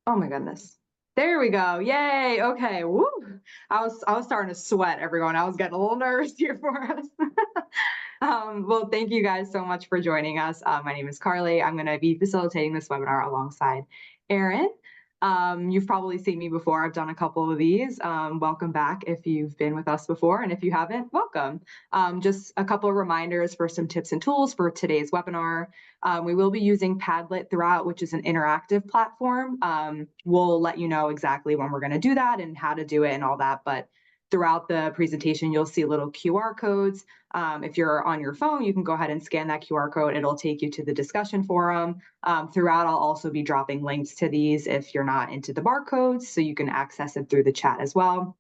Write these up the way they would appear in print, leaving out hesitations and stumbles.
Oh my goodness. There we go. Yay. Okay. Woo. I was starting to sweat, everyone. I was getting a little nervous here for us. Well, thank you guys so much for joining us. My name is Carly. I'm going to be facilitating this webinar alongside Erin. You've probably seen me before. I've done a couple of these. Welcome back if you've been with us before, and if you haven't, welcome. Just a couple of reminders for some tips and tools for today's webinar. We will be using Padlet throughout, which is an interactive platform. We'll let you know exactly when we're going to do that and how to do it and all that. But throughout the presentation, you'll see little QR codes. If you're on your phone, you can go ahead and scan that QR code. It'll take you to the discussion forum. Throughout, I'll also be dropping links to these if you're not into the barcodes, so you can access it through the chat as well.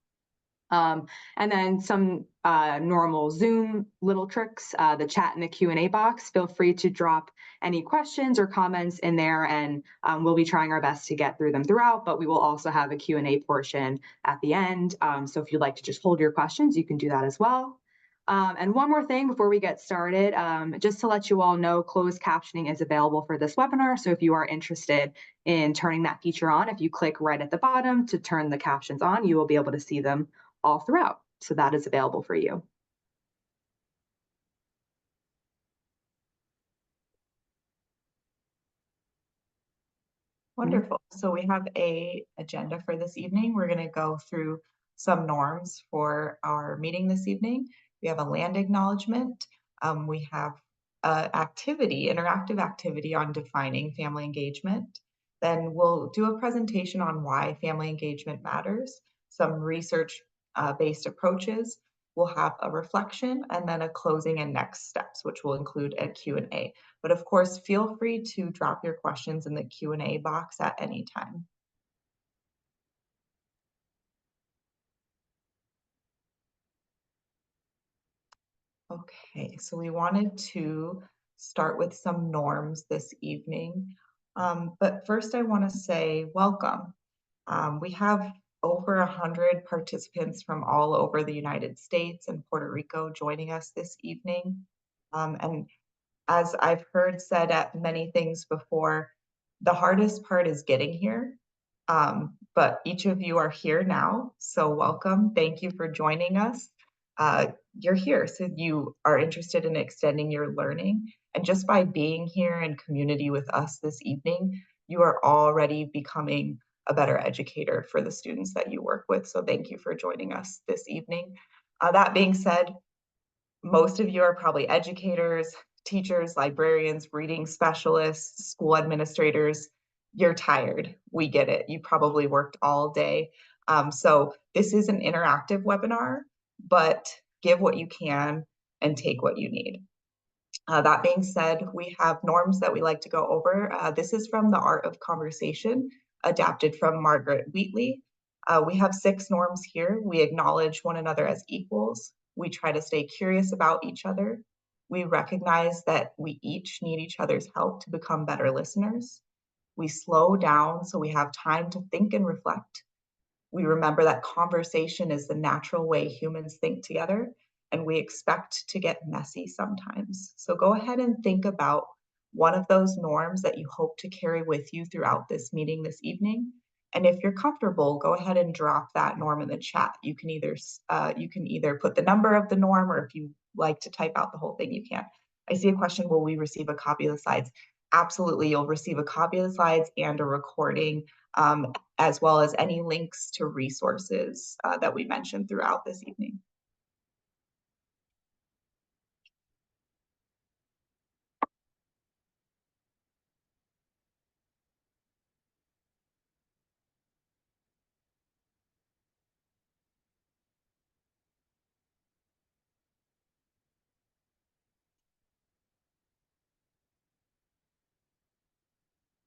And then some normal Zoom little tricks, the chat and the Q&A box. Feel free to drop any questions or comments in there, and we'll be trying our best to get through them throughout, but we will also have a Q&A portion at the end. So if you'd like to just hold your questions, you can do that as well. And one more thing before we get started, just to let you all know, closed captioning is available for this webinar. So if you are interested in turning that feature on, if you click right at the bottom to turn the captions on, you will be able to see them all throughout. So that is available for you. Wonderful. So we have a agenda for this evening. We're going to go through some norms for our meeting this evening. We have a land acknowledgement. We have interactive activity on defining family engagement. Then we'll do a presentation on why family engagement matters, some research-based approaches. We'll have a reflection and then a closing and next steps, which will include a Q&A. But of course, feel free to drop your questions in the Q&A box at any time. Okay, so we wanted to start with some norms this evening. But first I want to say welcome. We have over 100 participants from all over the United States and Puerto Rico joining us this evening. And as I've heard said at many things before, the hardest part is getting here. But each of you are here now, so welcome. Thank you for joining us. You're here, so you are interested in extending your learning. And just by being here in community with us this evening, you are already becoming a better educator for the students that you work with. So thank you for joining us this evening. That being said, most of you are probably educators, teachers, librarians, reading specialists, school administrators. You're tired. We get it. You probably worked all day. So this is an interactive webinar, but give what you can and take what you need. That being said, we have norms that we like to go over. This is from The Art of Conversation, adapted from Margaret Wheatley. We have 6 norms here. We acknowledge one another as equals. We try to stay curious about each other. We recognize that we each need each other's help to become better listeners. We slow down so we have time to think and reflect. We remember that conversation is the natural way humans think together, and we expect to get messy sometimes. So go ahead and think about one of those norms that you hope to carry with you throughout this meeting this evening. And if you're comfortable, go ahead and drop that norm in the chat. You can either put the number of the norm, or if you like to type out the whole thing, you can. I see a question, will we receive a copy of the slides? Absolutely, you'll receive a copy of the slides and a recording, as well as any links to resources that we mentioned throughout this evening.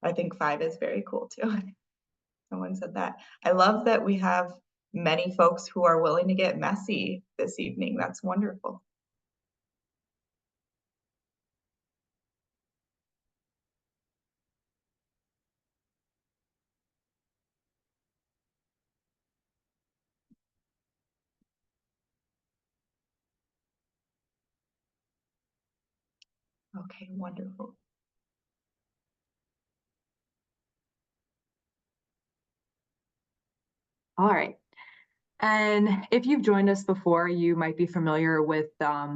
I think 5 is very cool too. Someone said that. I love that we have many folks who are willing to get messy this evening. That's wonderful. Okay, wonderful. All right. And if you've joined us before, you might be familiar with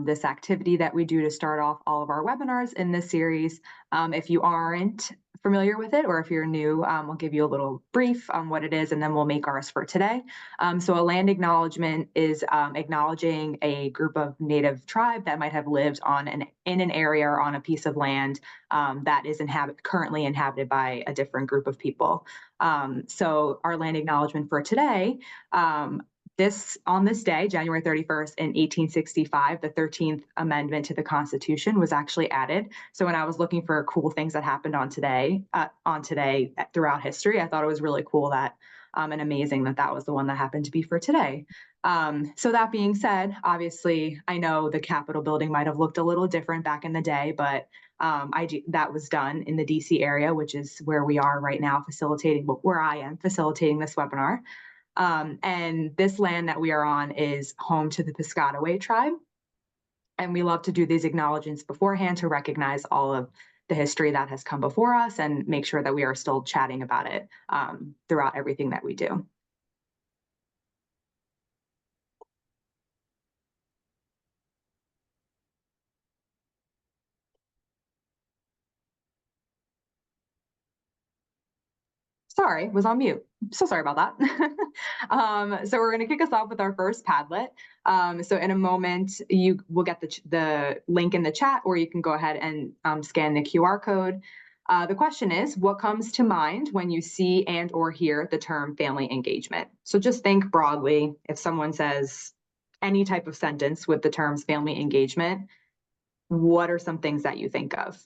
this activity that we do to start off all of our webinars in this series. If you aren't familiar with it, or if you're new, we'll give you a little brief on what it is, and then we'll make ours for today. So a land acknowledgement is acknowledging a group of native tribe that might have lived in an area or on a piece of land that is currently inhabited by a different group of people. So our land acknowledgement for today, on this day, January 31st in 1865, the 13th Amendment to the Constitution was actually added. So when I was looking for cool things that happened on today throughout history, I thought it was really cool that and amazing that that was the one that happened to be for today. So that being said, obviously, I know the Capitol building might have looked a little different back in the day, but that was done in the DC area, which is where we are right now, where I am facilitating this webinar. And this land that we are on is home to the Piscataway tribe. And we love to do these acknowledgements beforehand to recognize all of the history that has come before us and make sure that we are still chatting about it throughout everything that we do. Sorry, was on mute. So sorry about that. So we're going to kick us off with our first Padlet. So in a moment, you will get the link in the chat, or you can go ahead and scan the QR code. The question is, what comes to mind when you see and or hear the term family engagement? So just think broadly. If someone says any type of sentence with the terms family engagement, what are some things that you think of?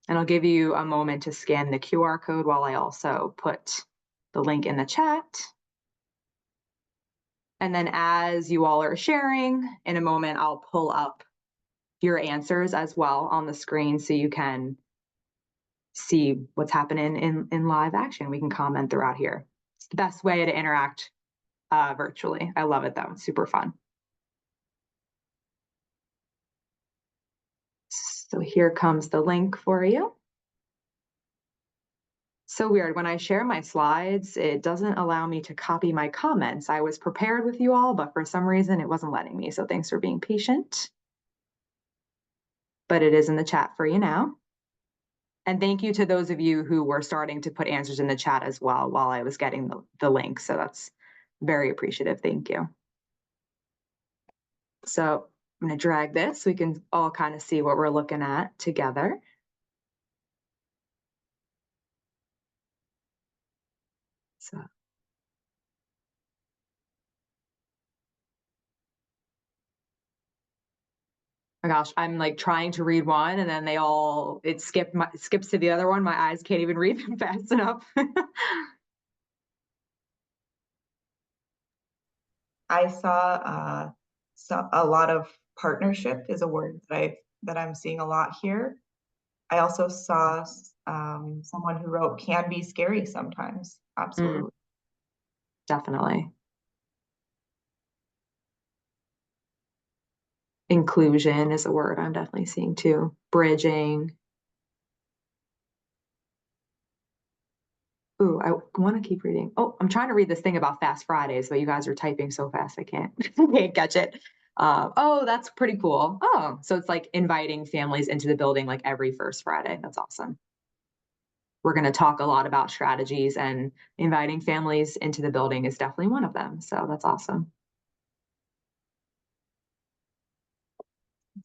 And I'll give you a moment to scan the QR code while I also put the link in the chat. And then as you all are sharing, in a moment, I'll pull up your answers as well on the screen so you can see what's happening in live action. We can comment throughout here. It's the best way to interact virtually. I love it though, it's super fun. So here comes the link for you. So weird. When I share my slides, it doesn't allow me to copy my comments. I was prepared with you all, but for some reason it wasn't letting me. So thanks for being patient. But it is in the chat for you now. And thank you to those of you who were starting to put answers in the chat as well while I was getting the link. So that's very appreciative. Thank you. So I'm going to drag this so we can all kind of see what we're looking at together. So my gosh, I'm like trying to read one and then it skips to the other one. My eyes can't even read them fast enough. I saw a lot of partnership is a word that I'm seeing a lot here. I also saw someone who wrote can be scary sometimes. Absolutely. Definitely. Inclusion is a word I'm definitely seeing too. Bridging. Ooh, I want to keep reading. Oh, I'm trying to read this thing about Fast Fridays, but you guys are typing so fast I can't can't catch it. Oh, that's pretty cool. Oh, so it's like inviting families into the building like every first Friday. That's awesome. We're going to talk a lot about strategies, and inviting families into the building is definitely one of them. So that's awesome.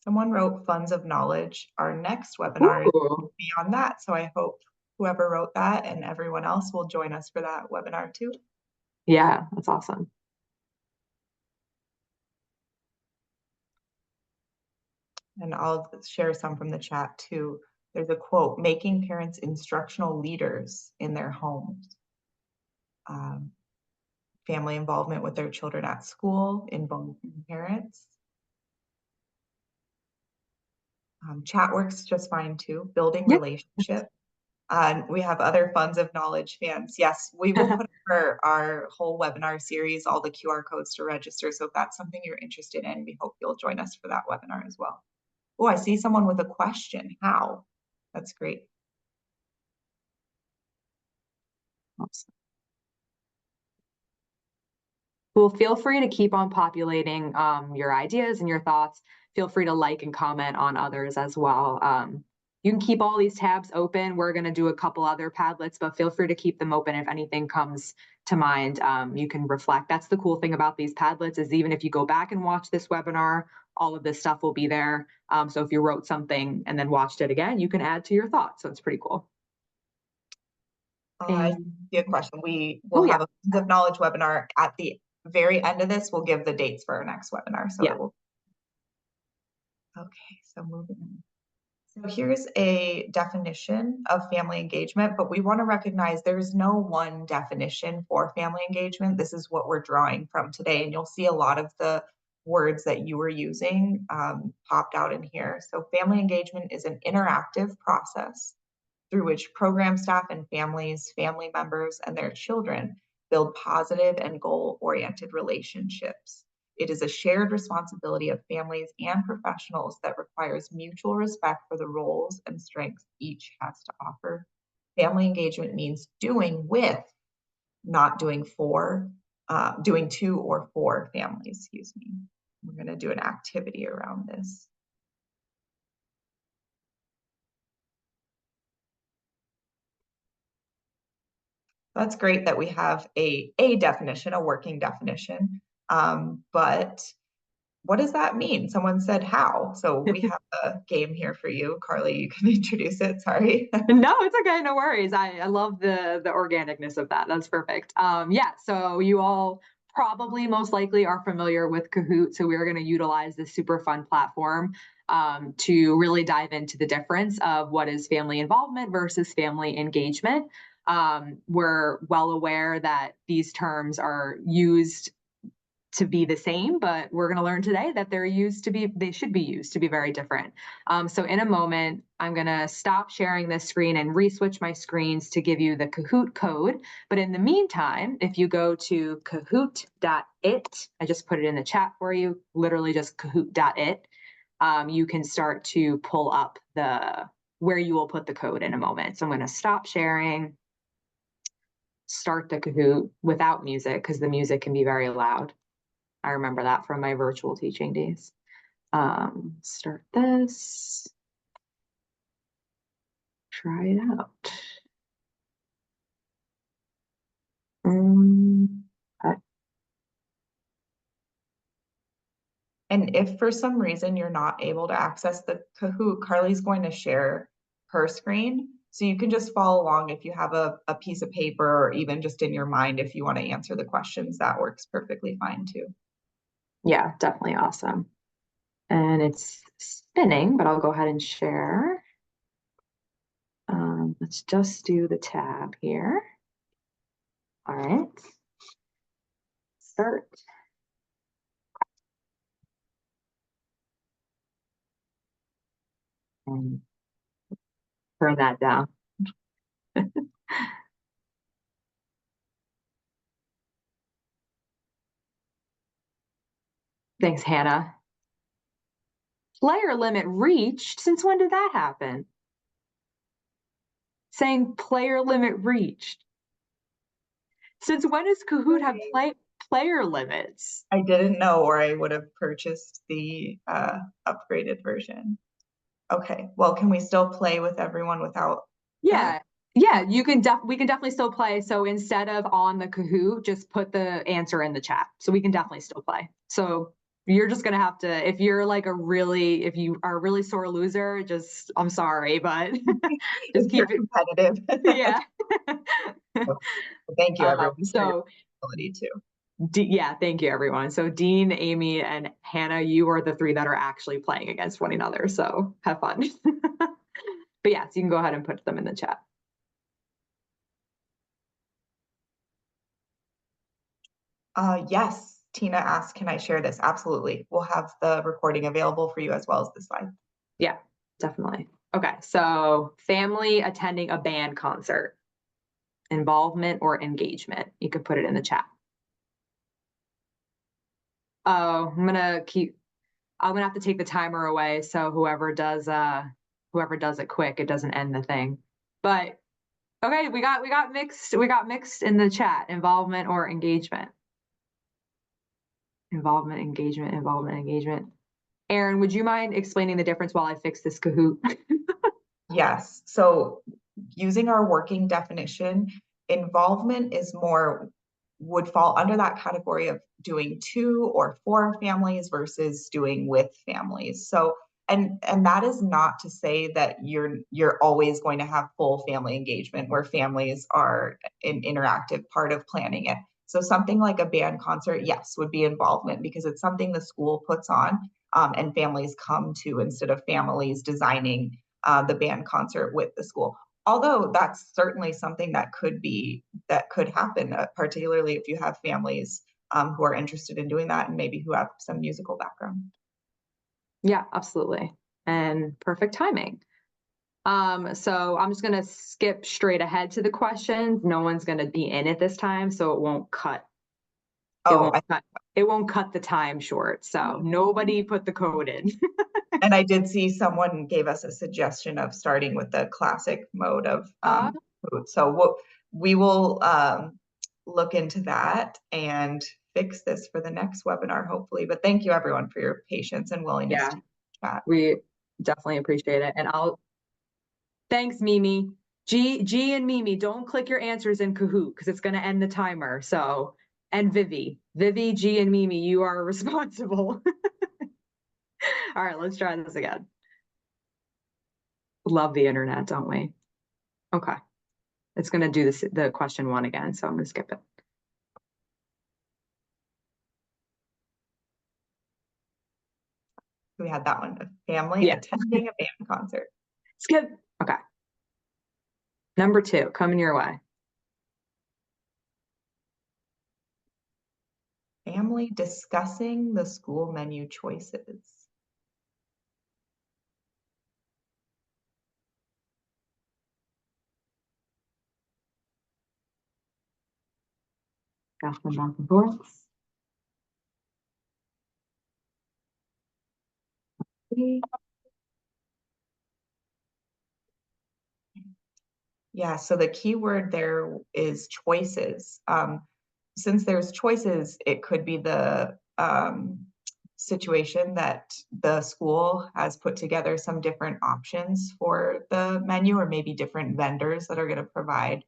Someone wrote funds of knowledge. Our next webinar is beyond that. So I hope whoever wrote that and everyone else will join us for that webinar too. Yeah, that's awesome. And I'll share some from the chat too. There's a quote, making parents instructional leaders in their homes. Family involvement with their children at school, involving parents. Chat works just fine too, building Yeah. relationship. And we have other funds of knowledge fans. Yes, we will put our whole webinar series, all the QR codes to register. So if that's something you're interested in, we hope you'll join us for that webinar as well. Oh, I see someone with a question. How? That's great. Awesome. Well, feel free to keep on populating your ideas and your thoughts. Feel free to like and comment on others as well. You can keep all these tabs open. We're going to do a couple other Padlets, but feel free to keep them open. If anything comes to mind, you can reflect. That's the cool thing about these Padlets is even if you go back and watch this webinar, all of this stuff will be there. So if you wrote something and then watched it again, you can add to your thoughts. So it's pretty cool. I And see a question. We will oh have yeah, a Funds of Knowledge webinar at the very end of this. We'll give the dates for our next webinar. So yeah. it will. Okay, so moving on. So here's a definition of family engagement, but we want to recognize there's no one definition for family engagement. This is what we're drawing from today, and you'll see a lot of the words that you were using popped out in here. So family engagement is an interactive process through which program staff and families, family members, and their children build positive and goal-oriented relationships. It is a shared responsibility of families and professionals that requires mutual respect for the roles and strengths each has to offer. Family engagement means doing with, not doing for, doing to or for families, excuse me. We're going to do an activity around this. That's great that we have a definition, a working definition. But what does that mean? Someone said how. So we have a game here for you. Carly, you can introduce it. Sorry. No, it's okay. No worries. I love the organicness of that. That's perfect. Yeah. So you all probably most likely are familiar with Kahoot. So we're going to utilize this super fun platform to really dive into the difference of what is family involvement versus family engagement. We're well aware that these terms are used to be the same, but we're going to learn today that they should be used to be very different. So in a moment, I'm going to stop sharing this screen and re-switch my screens to give you the Kahoot code. But in the meantime, if you go to kahoot.it, I just put it in the chat for you, literally just kahoot.it, you can start to pull up where you will put the code in a moment. So I'm going to stop sharing, start the Kahoot without music because the music can be very loud. I remember that from my virtual teaching days. Start this. Try it out. Okay. And if for some reason you're not able to access the Kahoot, Carly's going to share her screen. So you can just follow along if you have a piece of paper or even just in your mind if you want to answer the questions, that works perfectly fine too. Yeah, definitely awesome. And it's spinning, but I'll go ahead and share. Let's just do the tab here. All right. Start. And turn that down. Thanks, Hannah. Player limit reached. Since when did that happen? Saying player limit reached. Since when does Kahoot have player limits? I didn't know, or I would have purchased the upgraded version. Okay, well, can we still play with everyone without that? Yeah. Yeah, we can definitely still play. So instead of on the Kahoot, just put the answer in the chat. So we can definitely still play. So you're just gonna have to, if you are a really sore loser, I'm sorry, but just If you're keep it. competitive. Yeah. Thank you, everyone, for your So ability too. yeah, thank you, everyone. So Dean, Amy, and Hannah, you are the three that are actually playing against one another. So have fun. But yes, you can go ahead and put them in the chat. Yes, Tina asked, can I share this? Absolutely. We'll have the recording available for you as well as the slide. Yeah, definitely. Okay, so family attending a band concert, involvement or engagement. You could put it in the chat. Oh, I'm gonna have to take the timer away. So whoever does it quick, it doesn't end the thing. But okay, we got mixed in the chat, involvement or engagement. Involvement, engagement, involvement, engagement. Aaron, would you mind explaining the difference while I fix this Kahoot? Yes. So using our working definition, involvement is more would fall under that category of doing to or for families versus doing with families. So and that is not to say that you're always going to have full family engagement where families are an interactive part of planning it. So something like a band concert, yes, would be involvement because it's something the school puts on and families come to instead of families designing the band concert with the school. Although that's certainly something that could happen, particularly if you have families who are interested in doing that and maybe who have some musical background. Yeah, absolutely. And perfect timing. So I'm just gonna skip straight ahead to the questions. No one's gonna be in it this time, so it won't cut. It Oh, won't cut. It won't cut the time short. So nobody put the code in. and I did see someone gave us a suggestion of starting with the classic mode of Uh, food. So we will look into that and fix this for the next webinar, hopefully. But thank you everyone for your patience and willingness yeah, to chat. we definitely appreciate it. And thanks, Mimi. G and Mimi, don't click your answers in Kahoot because it's gonna end the timer. So, and Vivi, G and Mimi, you are responsible. All right, let's try this again. Love the internet, don't we? Okay. It's going to do the question one again, so I'm going to skip it. We had that one, a family Yeah. attending a band concert. Skip. Okay. Number 2, coming your way. Family discussing the school menu choices. Back and forth. Yeah, so the key word there is choices. Since there's choices, it could be the situation that the school has put together some different options for the menu, or maybe different vendors that are going to provide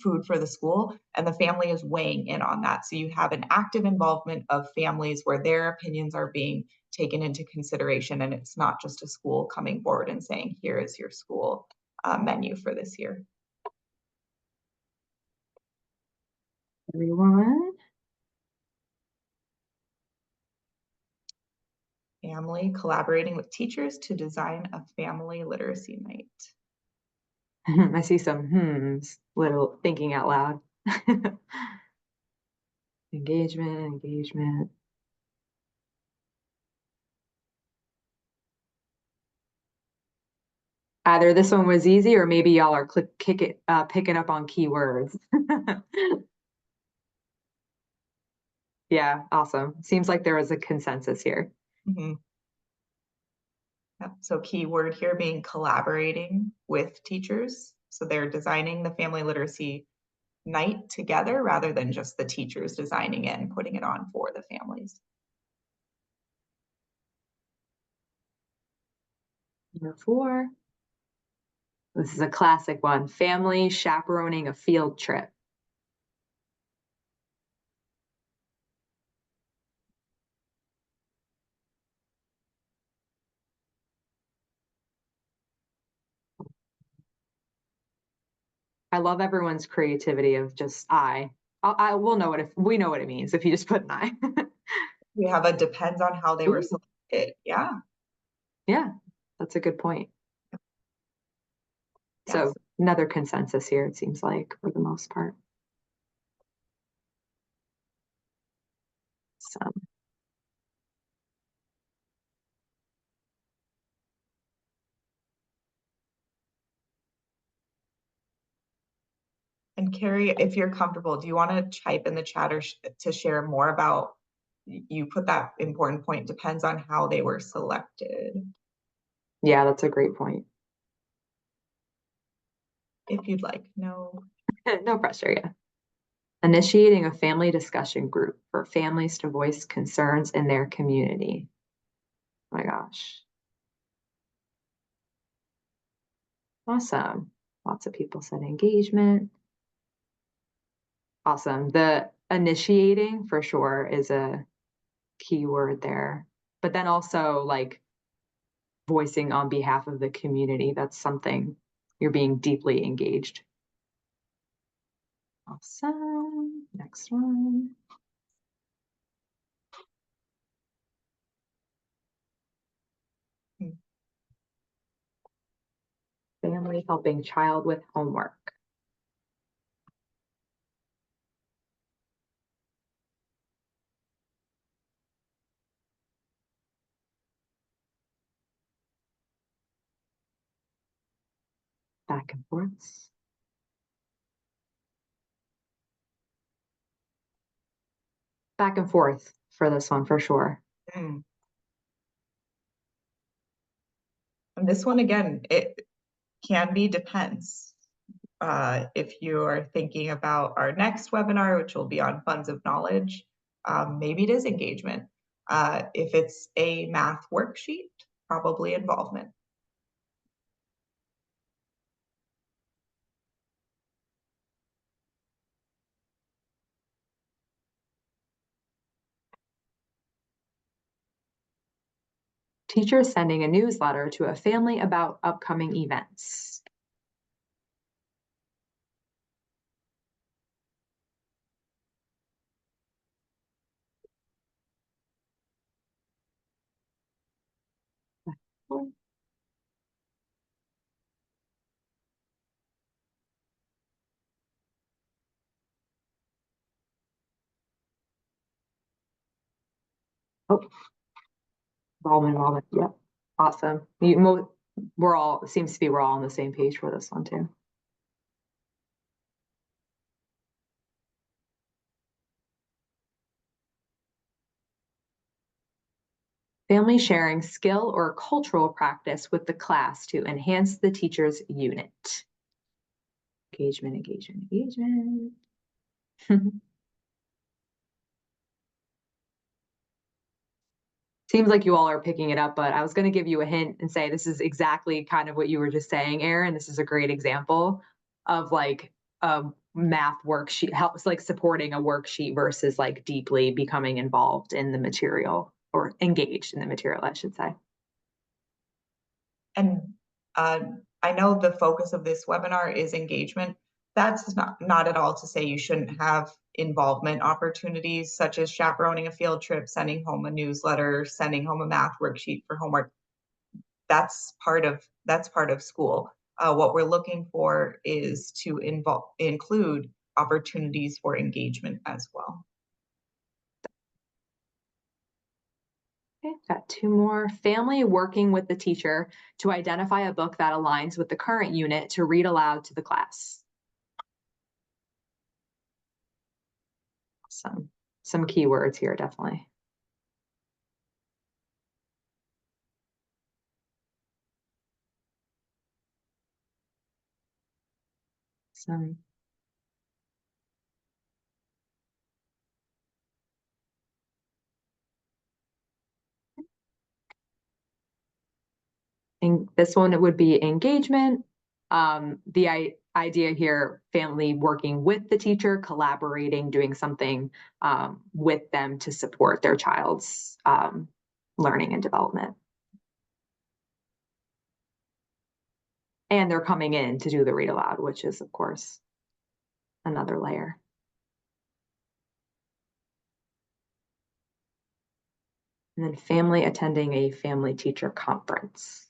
food for the school, and the family is weighing in on that. So you have an active involvement of families where their opinions are being taken into consideration, and it's not just a school coming forward and saying, here is your school menu for this year. Everyone. Family collaborating with teachers to design a family literacy night. I see some little thinking out loud. Engagement. Either this one was easy or maybe y'all are picking up on keywords. Yeah, awesome. Seems like there was a consensus here. Mm-hmm. Yep. So keyword here being collaborating with teachers. So they're designing the family literacy night together rather than just the teachers designing it and putting it on for the families. Number 4. This is a classic one. Family chaperoning a field trip. I love everyone's creativity of just I will know what if we know what it means if you just put an I. We have a depends on how they were Ooh, selected. Yeah. yeah, that's a good point. Yes. So another consensus here, it seems like, for the most part. So And Carrie, if you're comfortable, do you want to type in the chat or to share more about, you put that important point, depends on how they were selected, yeah, that's a great point. if you'd like. No. No pressure, yeah. Initiating a family discussion group for families to voice concerns in their community. Oh my gosh. Awesome. Lots of people said engagement. Awesome. The initiating for sure is a key word there. But then also like voicing on behalf of the community. That's something you're being deeply engaged. Awesome. Next one. Family helping child with homework. Back and forth. Back and forth for this one for sure. Mm. And this one, again, it can be depends. If you're thinking about our next webinar, which will be on funds of knowledge, maybe it is engagement. If it's a math worksheet, probably involvement. Teachers sending a newsletter to a family about upcoming events. Oh, involvement. Yep. Awesome. We're all, it seems to be we're all on the same page for this one too. Family sharing skill or cultural practice with the class to enhance the teacher's unit. Engagement, engagement, engagement. Seems like you all are picking it up, but I was going to give you a hint and say this is exactly kind of what you were just saying, Erin. This is a great example of like a math worksheet, helps like supporting a worksheet versus like deeply becoming involved in the material or engaged in the material, I should say. And I know the focus of this webinar is engagement. That's not at all to say you shouldn't have involvement opportunities such as chaperoning a field trip, sending home a newsletter, sending home a math worksheet for homework. That's part of school. What we're looking for is to include opportunities for engagement as well. Okay, got two more. Family working with the teacher to identify a book that aligns with the current unit to read aloud to the class. Some keywords here, definitely. Some this one, it would be engagement. The idea here, family working with the teacher, collaborating, doing something with them to support their child's learning and development. And they're coming in to do the read aloud, which is, of course, another layer. And then family attending a family teacher conference.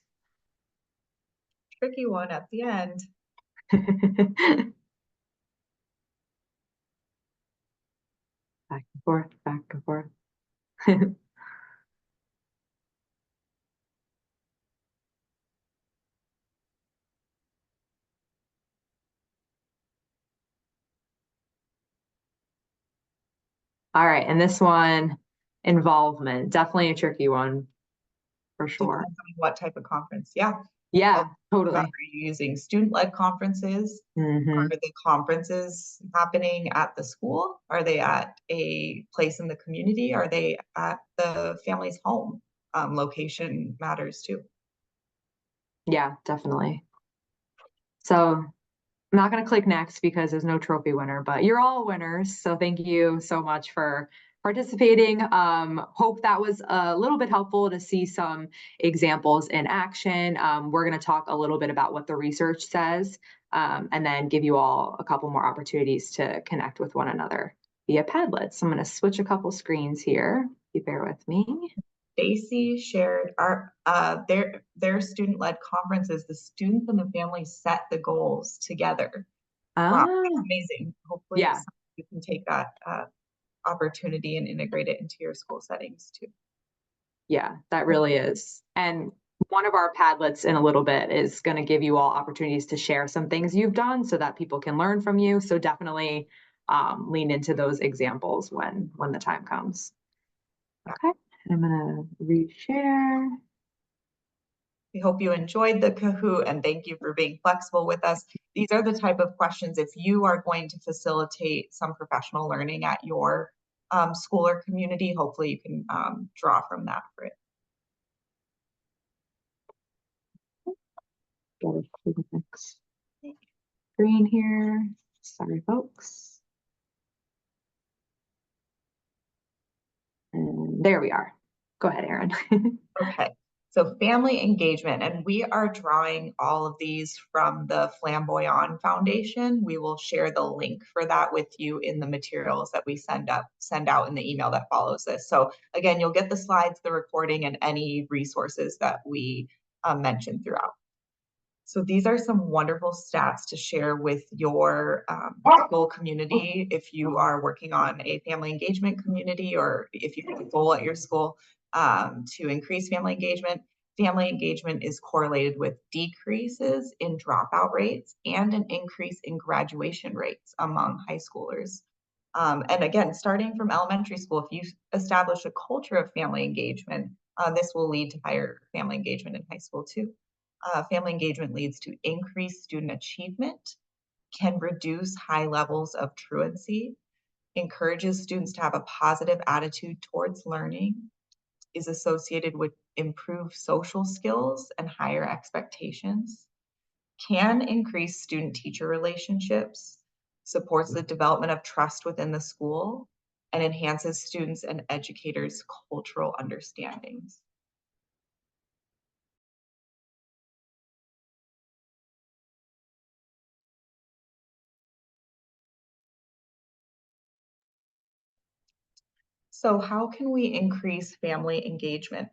Tricky one at the end. Back and forth, back and forth. All right, and this one, involvement, definitely a tricky one for sure. Depends on what type of conference. Yeah. Yeah, totally. Are you using student-led conferences? Hmm. Are the conferences happening at the school? Are they at a place in the community? Are they at the family's home? Location matters too. Yeah, definitely. So I'm not going to click next because there's no trophy winner, but you're all winners. So thank you so much for participating. Hope that was a little bit helpful to see some examples in action. We're going to talk a little bit about what the research says, and then give you all a couple more opportunities to connect with one another via Padlet. So I'm going to switch a couple screens here. You bear with me. Stacy shared their student-led conferences. The students and the families set the goals together. Wow, that's Ah, amazing. Hopefully yeah. you can take that opportunity and integrate it into your school settings too. Yeah, that really is. And one of our Padlets in a little bit is going to give you all opportunities to share some things you've done so that people can learn from you. So definitely lean into those examples when the time comes. Okay, I'm going to reshare. We hope you enjoyed the Kahoot and thank you for being flexible with us. These are the type of questions if you are going to facilitate some professional learning at your school or community, hopefully you can draw from that for it. Go to the next screen here. Sorry, folks. And there we are. Go ahead, Erin. Okay, so family engagement, and we are drawing all of these from the Flamboyant Foundation. We will share the link for that with you in the materials that we send out in the email that follows this. So again, you'll get the slides, the recording, and any resources that we mentioned throughout. So these are some wonderful stats to share with your school community. If you are working on a family engagement community or if you have a goal at your school to increase family engagement is correlated with decreases in dropout rates and an increase in graduation rates among high schoolers. And again, starting from elementary school, if you establish a culture of family engagement, this will lead to higher family engagement in high school too. Family engagement leads to increased student achievement, can reduce high levels of truancy, encourages students to have a positive attitude towards learning, is associated with improved social skills and higher expectations, can increase student-teacher relationships, supports the development of trust within the school, and enhances students' and educators' cultural understandings. So how can we increase family engagement?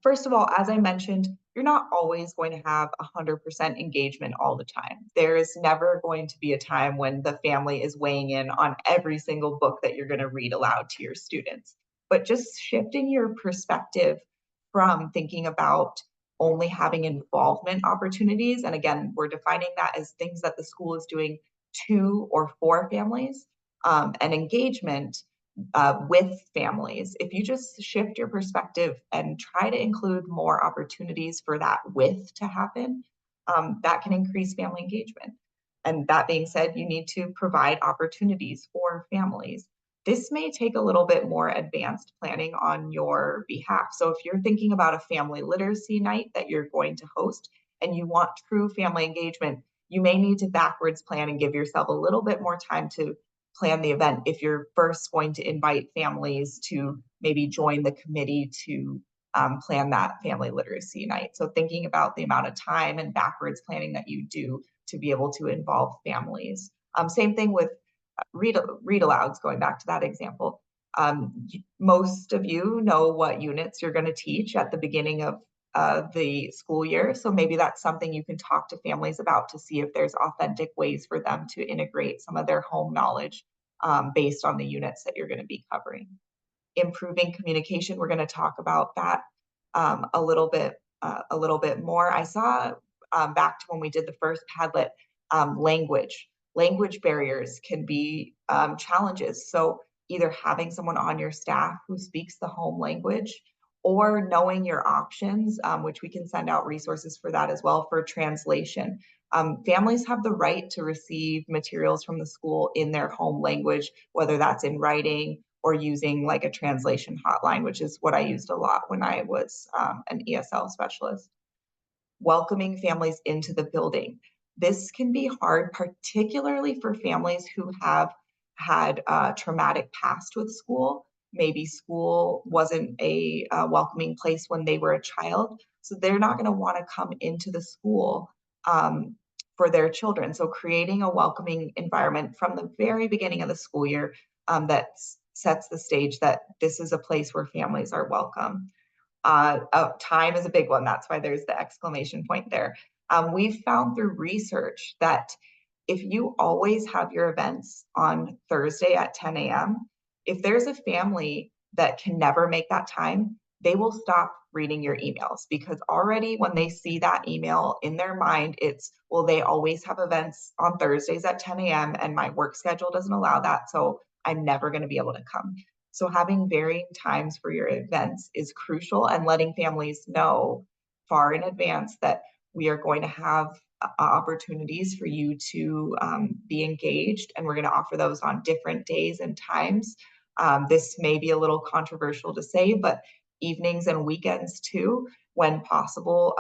First of all, as I mentioned, you're not always going to have 100% engagement all the time. There is never going to be a time when the family is weighing in on every single book that you're going to read aloud to your students. But just shifting your perspective from thinking about only having involvement opportunities, and again, we're defining that as things that the school is doing to or for families, and engagement with families. If you just shift your perspective and try to include more opportunities for that with to happen, that can increase family engagement. And that being said, you need to provide opportunities for families. This may take a little bit more advanced planning on your behalf. So if you're thinking about a family literacy night that you're going to host and you want true family engagement, you may need to backwards plan and give yourself a little bit more time to plan the event if you're first going to invite families to maybe join the committee to plan that family literacy night. So thinking about the amount of time and backwards planning that you do to be able to involve families. Same thing with read alouds, going back to that example. Most of you know what units you're going to teach at the beginning of the school year. So maybe that's something you can talk to families about to see if there's authentic ways for them to integrate some of their home knowledge based on the units that you're going to be covering. Improving communication, we're going to talk about that a little bit more. I saw back to when we did the first Padlet, language barriers can be challenges. So either having someone on your staff who speaks the home language or knowing your options, which we can send out resources for that as well for translation. Families have the right to receive materials from the school in their home language, whether that's in writing or using like a translation hotline, which is what I used a lot when I was an ESL specialist. Welcoming families into the building. This can be hard, particularly for families who have had a traumatic past with school. Maybe school wasn't a welcoming place when they were a child, so they're not going to want to come into the school for their children. So, creating a welcoming environment from the very beginning of the school year that sets the stage that this is a place where families are welcome. Time is a big one. That's why there's the exclamation point there. We've found through research that if you always have your events on Thursday at 10 a.m., if there's a family that can never make that time, they will stop reading your emails because already when they see that email in their mind, it's, well, they always have events on Thursdays at 10 a.m. and my work schedule doesn't allow that. So I'm never going to be able to come. So having varying times for your events is crucial and letting families know far in advance that we are going to have opportunities for you to be engaged, and we're going to offer those on different days and times. This may be a little controversial to say, but evenings and weekends too, when possible,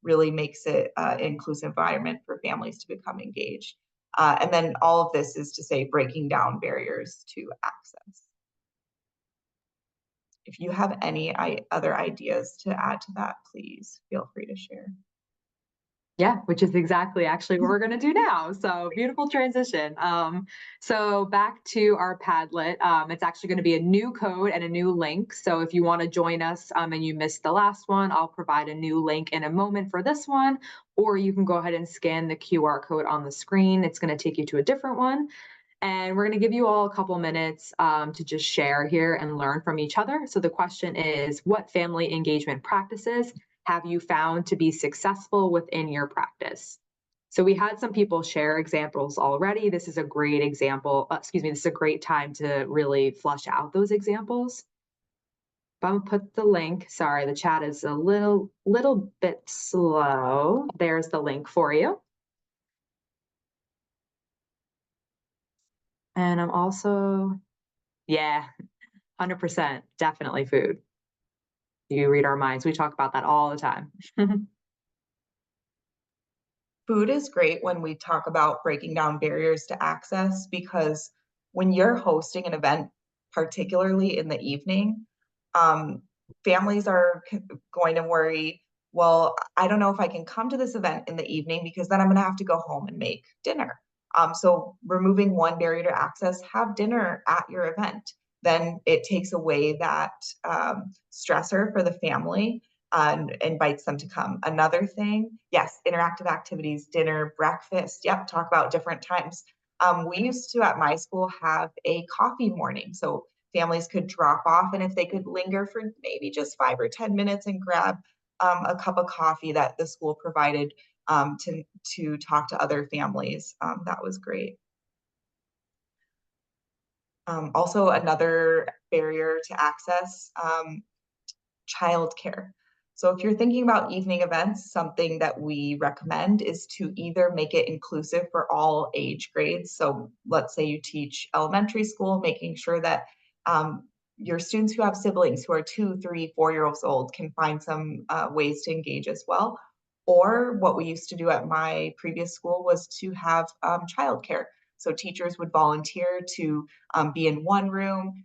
really makes it an inclusive environment for families to become engaged. And then all of this is to say breaking down barriers to access. If you have any other ideas to add to that, please feel free to share. Yeah, which is exactly actually what we're going to do now. So beautiful transition. So back to our Padlet. It's actually going to be a new code and a new link. So if you want to join us and you missed the last one, I'll provide a new link in a moment for this one, or you can go ahead and scan the QR code on the screen. It's going to take you to a different one. And we're going to give you all a couple minutes to just share here and learn from each other. So the question is, what family engagement practices have you found to be successful within your practice? So we had some people share examples already. This is a great example. This is a great time to really flush out those examples. I'm gonna put the link. Sorry, the chat is a little bit slow. There's the link for you. And I'm also, yeah, 100%, definitely food. You read our minds. We talk about that all the time. Food is great when we talk about breaking down barriers to access because when you're hosting an event, particularly in the evening, um, families are going to worry, well, I don't know if I can come to this event in the evening because then I'm going to have to go home and make dinner. So removing one barrier to access, have dinner at your event. Then it takes away that stressor for the family and invites them to come. Another thing, yes, interactive activities, dinner, breakfast. Yep, talk about different times. We used to at my school have a coffee morning. So families could drop off, and if they could linger for maybe just 5 or 10 minutes and grab a cup of coffee that the school provided to talk to other families, that was great. Also, another barrier to access, childcare. So if you're thinking about evening events, something that we recommend is to either make it inclusive for all age grades. So let's say you teach elementary school, making sure that your students who have siblings who are 2, 3, 4 years old can find some ways to engage as well. Or what we used to do at my previous school was to have childcare. So teachers would volunteer to be in one room.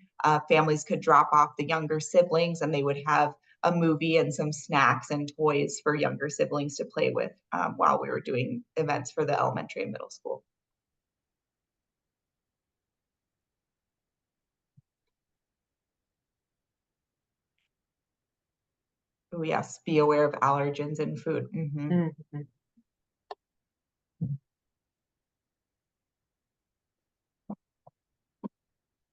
Families could drop off the younger siblings and they would have a movie and some snacks and toys for younger siblings to play with while we were doing events for the elementary and middle school. Oh yes, be aware of allergens in food. Mhm.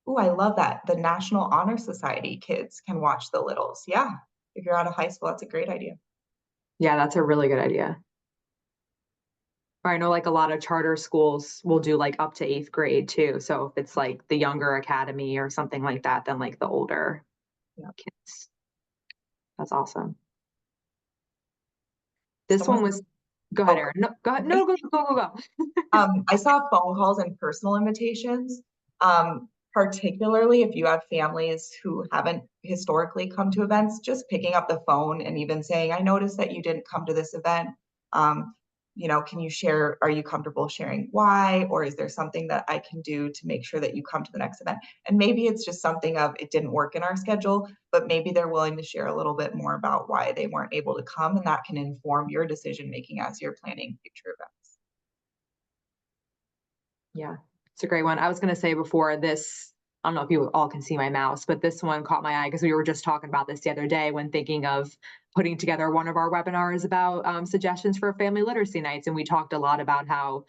Oh, I love that. The National Honor Society kids can watch the littles. Yeah, if you're out of high school, that's a great idea. Yeah, that's a really good idea. Or I know like a lot of charter schools will do like up to 8th grade too. So if it's like the younger academy or something like that, then like the older Yeah. kids. That's awesome. This Someone one was go ahead, oh, Erin. No, go ahead. okay. No, go. I saw phone calls and personal invitations, particularly if you have families who haven't historically come to events, just picking up the phone and even saying, I noticed that you didn't come to this event. Um, can you share, are you comfortable sharing why? Or is there something that I can do to make sure that you come to the next event? And maybe it's just something of it didn't work in our schedule, but maybe they're willing to share a little bit more about why they weren't able to come. And that can inform your decision making as you're planning future events. Yeah, it's a great one. I was going to say before this, I don't know if you all can see my mouse, but this one caught my eye because we were just talking about this the other day when thinking of putting together one of our webinars about suggestions for family literacy nights. And we talked a lot about how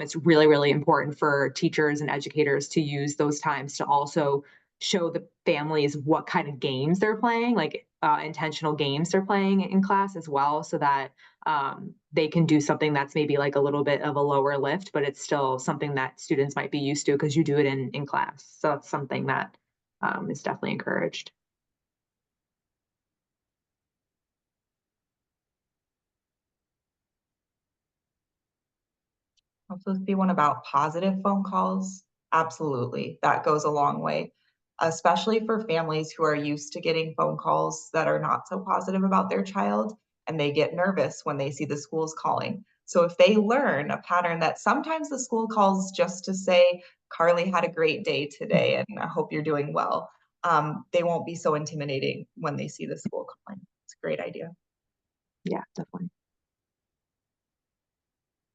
it's really, really important for teachers and educators to use those times to also show the families what kind of games they're playing, like intentional games they're playing in class as well, so that they can do something that's maybe like a little bit of a lower lift, but it's still something that students might be used to because you do it in class. So it's something that is definitely encouraged. Also, be one about positive phone calls. Absolutely. That goes a long way, especially for families who are used to getting phone calls that are not so positive about their child and they get nervous when they see the schools calling. So if they learn a pattern that sometimes the school calls just to say, Carly had a great day today and I hope you're doing well, they won't be so intimidating when they see the school calling. It's a great idea. Yeah, definitely.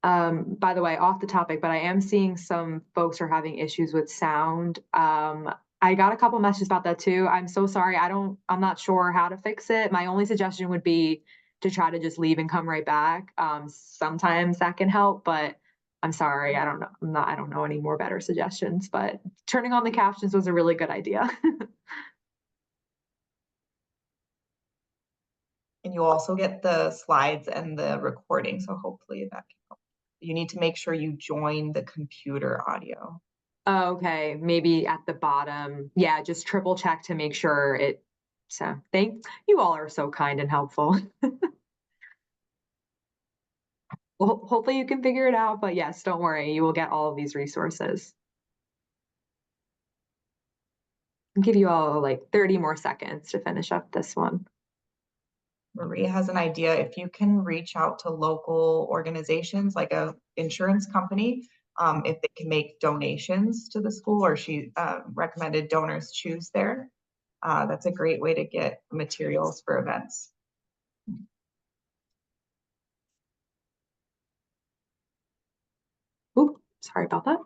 By the way, off the topic, but I am seeing some folks are having issues with sound. I got a couple messages about that too. I'm so sorry. I'm not sure how to fix it. My only suggestion would be to try to just leave and come right back. Sometimes that can help, but I'm sorry. I don't know. I don't know any more better suggestions, but turning on the captions was a really good idea. And you also get the slides and the recording. So hopefully that can help. You need to make sure you join the computer audio. Okay, maybe at the bottom. Yeah, just triple check to make sure it. So thank you all are so kind and helpful. Well, hopefully you can figure it out, but yes, don't worry, you will get all of these resources. I'll give you all like 30 more seconds to finish up this one. Maria has an idea. If you can reach out to local organizations like a insurance company, if they can make donations to the school, or she recommended donors choose there. That's a great way to get materials for events. Oop, sorry about that.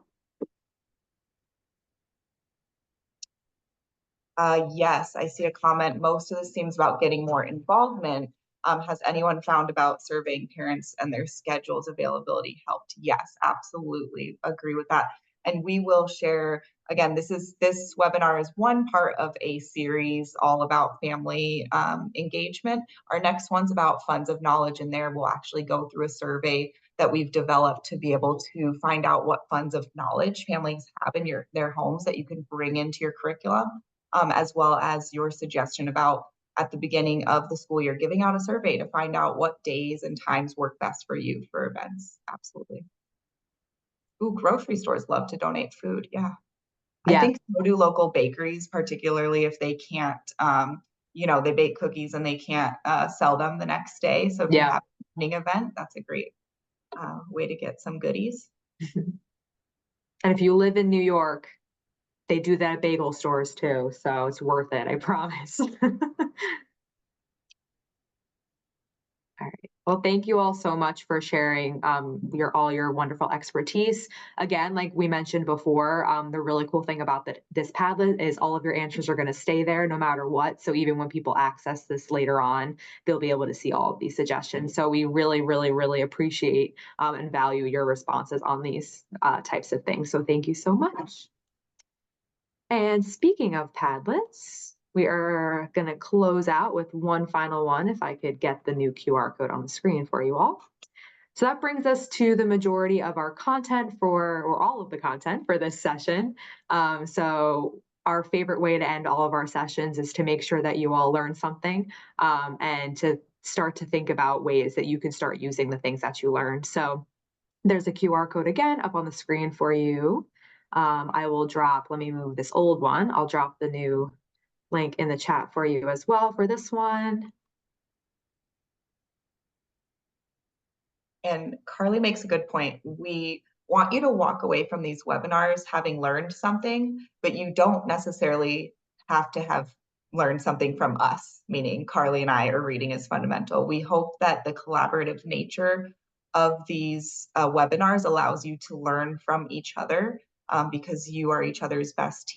Yes, I see a comment. Most of this seems about getting more involvement. Has anyone found about surveying parents and their schedules availability helped? Yes, absolutely. Agree with that. And we will share, again, this webinar is one part of a series all about family engagement. Our next one's about funds of knowledge, and there we'll actually go through a survey that we've developed to be able to find out what funds of knowledge families have in their homes that you can bring into your curriculum, as well as your suggestion about at the beginning of the school year, giving out a survey to find out what days and times work best for you for events. Absolutely. Ooh, grocery stores love to donate food. Yeah. I Yeah, think so do local bakeries, particularly if they can't, they bake cookies and they can't sell them the next day. So if you yeah. have an evening event, that's a great way to get some goodies. And if you live in New York, they do that at bagel stores too, so it's worth it, I promise. All right. Well, thank you all so much for sharing all your wonderful expertise. Again, like we mentioned before, the really cool thing about this Padlet is all of your answers are going to stay there no matter what. So even when people access this later on, they'll be able to see all of these suggestions. So we really, really, really appreciate and value your responses on these types of things. So thank you so much. And speaking of Padlets, we are going to close out with one final one, if I could get the new QR code on the screen for you all. So that brings us to the majority of our content or all of the content for this session. So our favorite way to end all of our sessions is to make sure that you all learn something, and to start to think about ways that you can start using the things that you learned. So there's a QR code again up on the screen for you. I will drop, let me move this old one. I'll drop the new link in the chat for you as well for this one. And Carly makes a good point. We want you to walk away from these webinars having learned something, but you don't necessarily have to have learned something from us, meaning Carly and I are reading is fundamental. We hope that the collaborative nature of these webinars allows you to learn from each other, because you are each other's best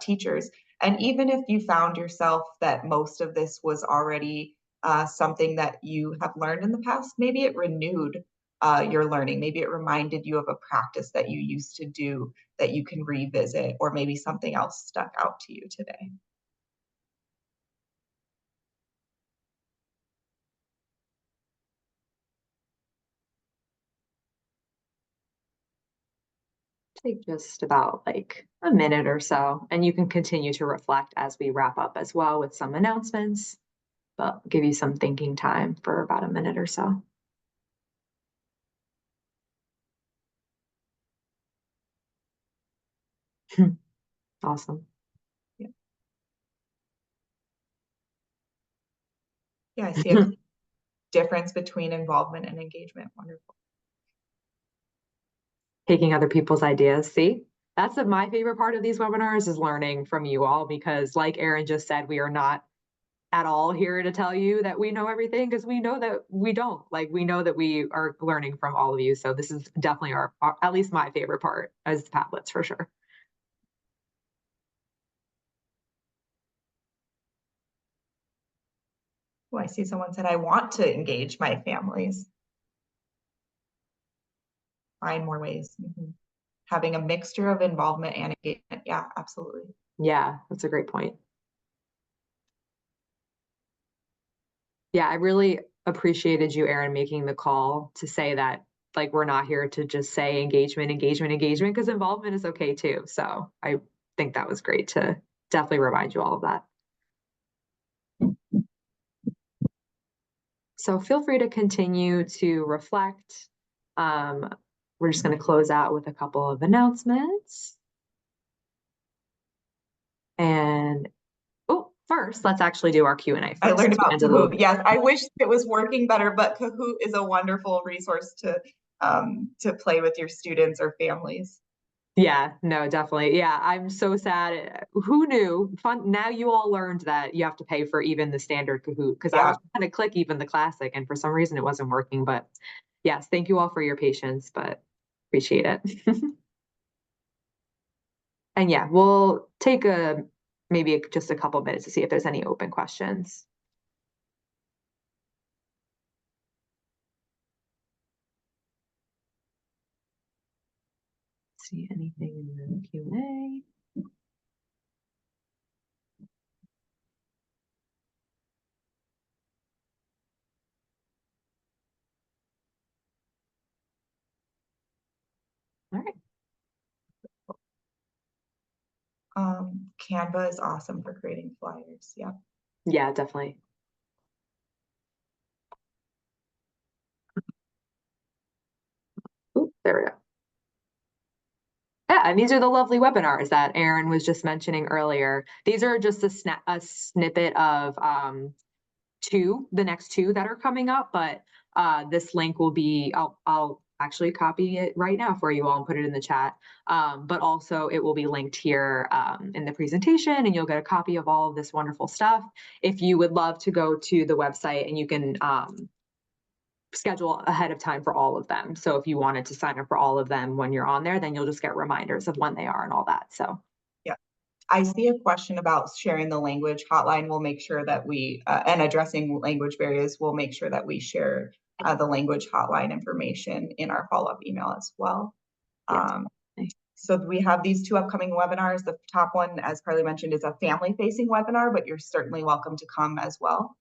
teachers. And even if you found yourself that most of this was already something that you have learned in the past, maybe it renewed your learning. Maybe it reminded you of a practice that you used to do that you can revisit, or maybe something else stuck out to you today. Take just about like a minute or so, and you can continue to reflect as we wrap up as well with some announcements, but give you some thinking time for about a minute or so. Awesome. Yeah, yeah, I see a difference between involvement and engagement. Wonderful. Taking other people's ideas. See, that's my favorite part of these webinars is learning from you all, because like Erin just said, we are not at all here to tell you that we know everything, because we know that we don't. Like, we know that we are learning from all of you. So this is definitely our at least my favorite part as Padlets for sure. Oh, I see someone said, I want to engage my families. Find more ways. Having a mixture of involvement and engagement. Yeah, absolutely. Yeah, that's a great point. Yeah, I really appreciated you, Erin, making the call to say that, like, we're not here to just say engagement, engagement, engagement, because involvement is okay too. So I think that was great to definitely remind you all of that. So feel free to continue to reflect. We're just going to close out with a couple of announcements. And oh, first, let's actually do our Q&A I first. learned about And a little Kahoot. bit. Yes, I wish it was working better, but Kahoot is a wonderful resource to play with your students or families. Yeah, no, definitely. Yeah, I'm so sad. Who knew? Fun. Now you all learned that you have to pay for even the standard Kahoot, because I Yeah. was trying to click even the classic, and for some reason it wasn't working. But yes, thank you all for your patience, but appreciate it. And yeah, we'll take maybe just a couple minutes to see if there's any open questions. See anything in the Q&A? All right. Canva is awesome for creating flyers. Yeah. Yeah, definitely. Ooh, there we go. Yeah, and these are the lovely webinars that Erin was just mentioning earlier. These are just a snippet of the next two that are coming up, but this link will be, I'll actually copy it right now for you all and put it in the chat. But also it will be linked here in the presentation, and you'll get a copy of all of this wonderful stuff. If you would love to go to the website, and you can schedule ahead of time for all of them. So if you wanted to sign up for all of them when you're on there, then you'll just get reminders of when they are and all that. So Yeah. I see a question about sharing the language hotline. We'll make sure that we, and addressing language barriers, we'll make sure that we share the language hotline information in our follow-up email as well. So we have these two upcoming webinars. The top one, as Carly mentioned, is a family-facing webinar, but you're certainly welcome to come as well.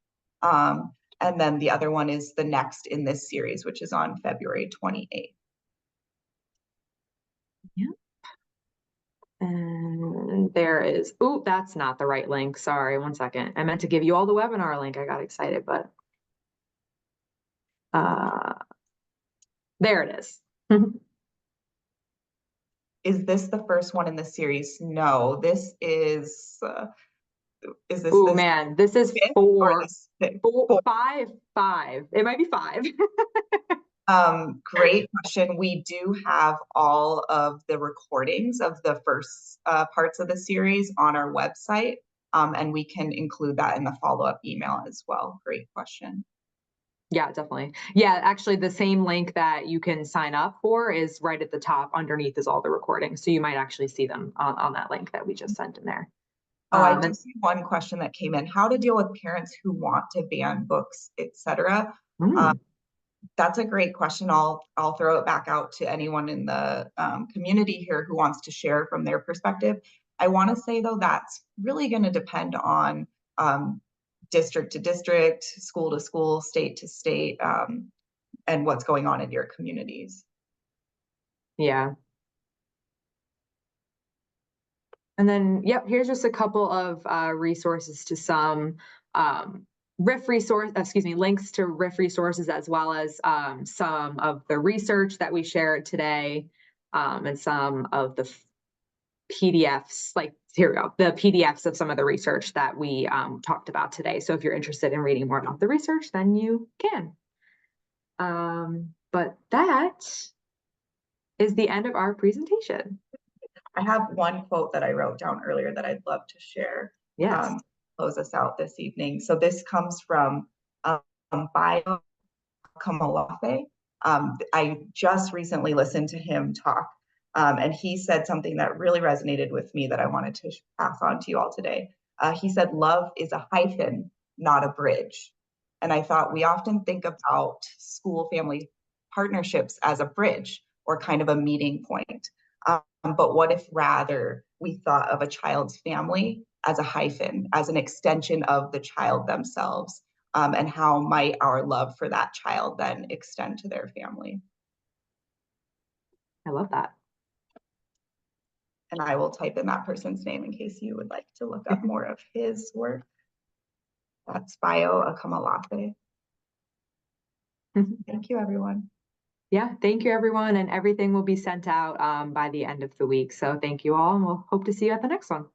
And then the other one is the next in this series, which is on February 28th. yeah. And there is, oh, that's not the right link. Sorry, one second. I meant to give you all the webinar link. I got excited, but uh, there it is. Is this the first one in the series? No, this is this Oh the man, this is fifth or the four, sixth? four, Fourth. five. It might be five. Great question. We do have all of the recordings of the first parts of the series on our website, and we can include that in the follow-up email as well. Great question. Yeah, definitely. Yeah, actually, the same link that you can sign up for is right at the top. Underneath is all the recordings, so you might actually see them on that link that we just sent in there. Oh, I do And see one question that came in. How to deal with parents who want to ban books, etc. mm, That's a great question. I'll throw it back out to anyone in the community here who wants to share from their perspective. I want to say though that's really going to depend on district to district, school to school, state to state, and what's going on in your communities. yeah. And then, yep, here's just a couple of resources to some links to RIF resources, as well as some of the research that we shared today, and some of the PDFs, like here we go, the PDFs of some of the research that we talked about today. So if you're interested in reading more about the research, then you can. But that is the end of our presentation. I have one quote that I wrote down earlier that I'd love to share. Yes. Close us out this evening. So this comes from Bio Kamalafe. I just recently listened to him talk, and he said something that really resonated with me that I wanted to pass on to you all today. He said, "Love is a hyphen, not a bridge." And I thought we often think about school family partnerships as a bridge or kind of a meeting point. But what if rather we thought of a child's family as a hyphen, as an extension of the child themselves? And how might our love for that child then extend to their family? I love that. And I will type in that person's name in case you would like to look up more of his work. That's Bio Akamalafe. Thank you, everyone. Yeah, thank you, everyone. And everything will be sent out by the end of the week. So thank you all, and we'll hope to see you at the next one.